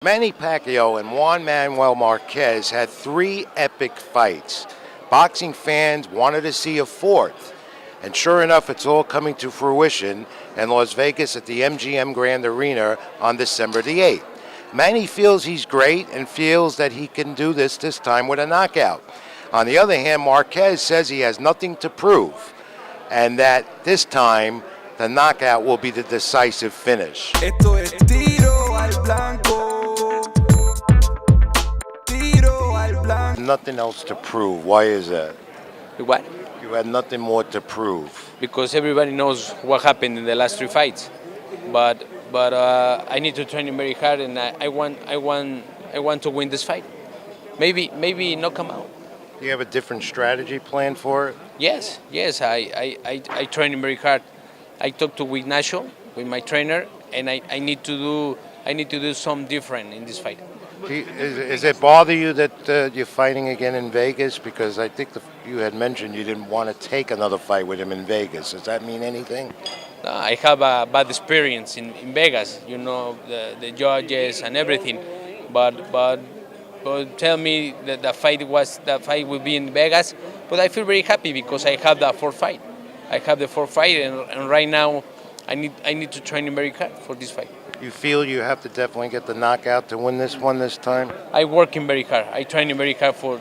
Manny Pacquiao and Juan Manuel Marquez had three epic fights. Boxing fans wanted to see a fourth. And sure enough, it's all coming to fruition in Las Vegas at the MGM Grand Arena on December the 8th. Manny feels he's great and feels that he can do this time with a knockout. On the other hand, Marquez says he has nothing to prove and that this time the knockout will be the decisive finish. Esto es tiro al blanco. Tiro al blanco. Nothing else to prove. Why is that? What? You had nothing more to prove. Because everybody knows what happened in the last three fights, but I need to train very hard, and I want to win this fight. Maybe not come out. Do you have a different strategy planned for it? Yes. I train very hard. I talked to Ignacio with my trainer, and I need to do something different in this fight. Is it bother you that you're fighting again in Vegas? Because I think you had mentioned you didn't want to take another fight with him in Vegas. Does that mean anything? I have a bad experience in Vegas. You know, the judges and everything, but tell me that the fight will be in Vegas. But I feel very happy because I have the fourth fight. I have the fourth fight, and right now I need to train very hard for this fight. You feel you have to definitely get the knockout to win this one this time? I working very hard. I training very hard for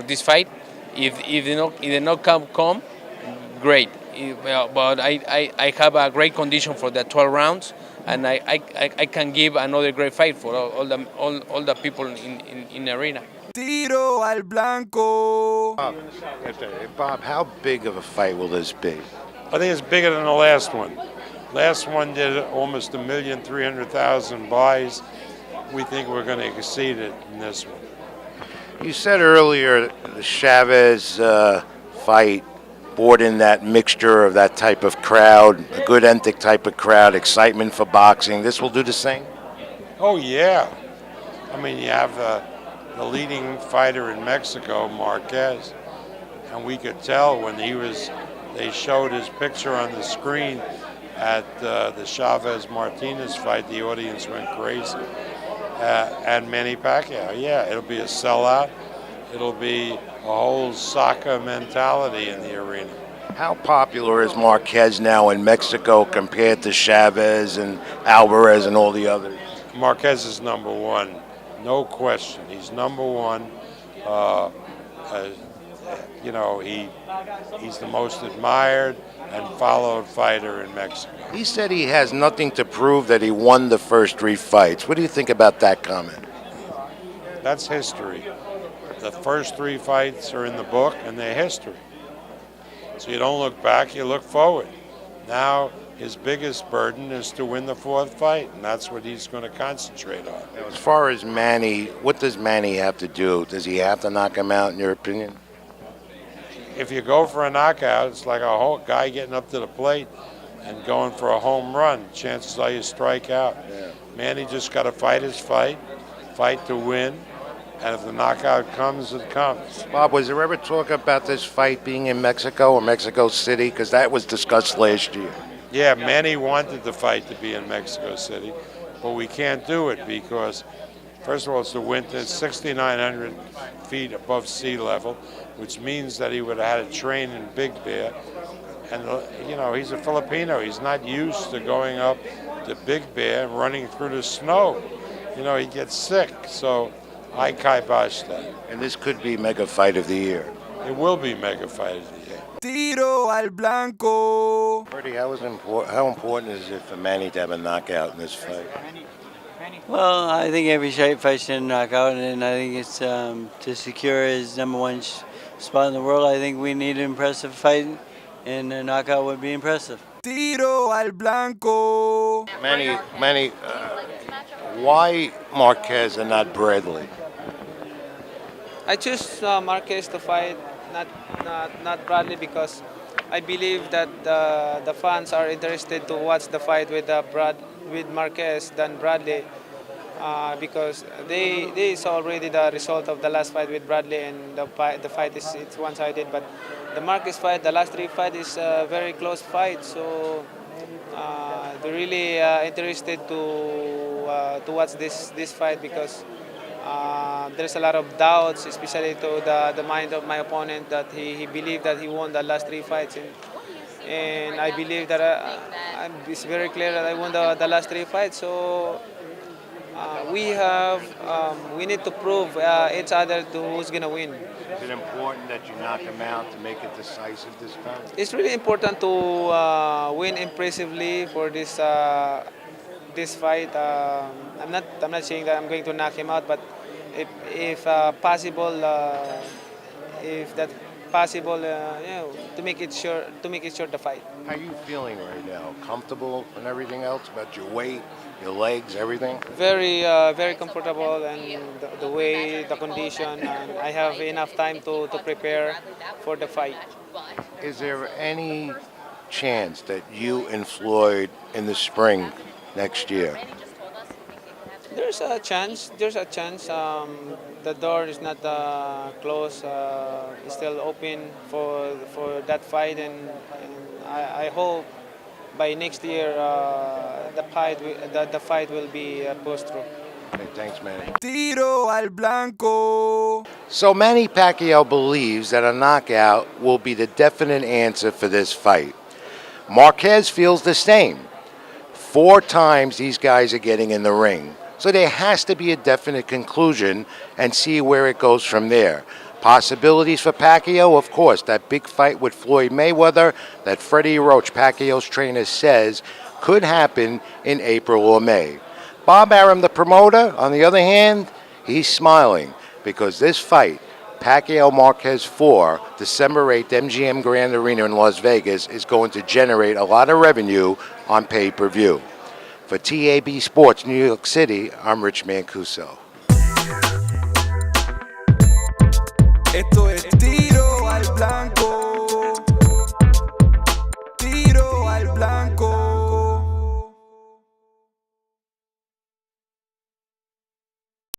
this fight. If the knockout come, great. But I have a great condition for the 12 rounds, and I can give another great fight for all the people in the arena. Tiro al blanco. Bob, how big of a fight will this be? I think it's bigger than the last one. Last one did almost 1,300,000 buys. We think we're going to exceed it in this one. You said earlier the Chavez fight brought in that mixture of that type of crowd, a good ethnic type of crowd, excitement for boxing. This will do the same? Oh, yeah. I mean, you have the leading fighter in Mexico, Marquez, and we could tell when they showed his picture on the screen at the Chavez-Martinez fight, the audience went crazy. And Manny Pacquiao, yeah, it'll be a sellout. It'll be a whole soccer mentality in the arena. How popular is Marquez now in Mexico compared to Chavez and Alvarez and all the others? Marquez is number one, no question. He's number one. He's the most admired and followed fighter in Mexico. He said he has nothing to prove, that he won the first three fights. What do you think about that comment? That's history. The first three fights are in the book and they're history. So you don't look back, you look forward. Now his biggest burden is to win the fourth fight, and that's what he's going to concentrate on. As far as Manny, what does Manny have to do? Does he have to knock him out, in your opinion? If you go for a knockout, it's like a whole guy getting up to the plate and going for a home run. Chances are you strike out. Yeah. Manny just got to fight his fight to win, and if the knockout comes, it comes. Bob, was there ever talk about this fight being in Mexico or Mexico City? Because that was discussed last year. Yeah, Manny wanted the fight to be in Mexico City, but we can't do it because, first of all, it's the winter. It's 6,900 feet above sea level, which means that he would have had to train in Big Bear. And, he's a Filipino. He's not used to going up to Big Bear and running through the snow. He gets sick. So I kibosh that. And this could be mega fight of the year. It will be mega fight of the year. Tiro al blanco. Freddie, how important is it for Manny to have a knockout in this fight? Well, I think every fight should knock out, and I think it's to secure his number one spot in the world. I think we need an impressive fight, and a knockout would be impressive. Tiro al blanco. Manny, why Marquez and not Bradley? I choose Marquez to fight, not Bradley, because I believe that the fans are interested to watch the fight with Marquez than Bradley, because they saw already the result of the last fight with Bradley, and the fight it's one-sided. But the Marquez fight, the last three fight, is a very close fight. So they're really interested to to watch this fight because there's a lot of doubts, especially to the mind of my opponent, that he believed that he won the last 3 fights. And I believe that it's very clear that I won the last 3 fights. So we need to prove each other to who's gonna win. Is it important that you knock him out to make it decisive this time? It's really important to win impressively for this fight. I'm not saying that I'm going to knock him out, but if possible, if that's possible, to make it sure the fight. How are you feeling right now? Comfortable and everything else about your weight, your legs, everything? Very comfortable, and the way, the condition, and I have enough time to prepare for the fight. Is there any chance that you and Floyd in the spring next year? There's a chance. The door is not closed. It's still open for that fight, and I hope by next year the fight will be pushed through. Okay, thanks, Manny. Tiro al blanco. So Manny Pacquiao believes that a knockout will be the definite answer for this fight. Marquez feels the same. 4 times these guys are getting in the ring. So there has to be a definite conclusion and see where it goes from there. Possibilities for Pacquiao, of course, that big fight with Floyd Mayweather that Freddie Roach, Pacquiao's trainer, says could happen in April or May. Bob Arum, the promoter, on the other hand, he's smiling because this fight, Pacquiao Marquez 4, December 8th, MGM Grand Arena in Las Vegas, is going to generate a lot of revenue on pay-per-view. For TAB Sports, New York City, I'm Rich Mancuso. Esto es Tiro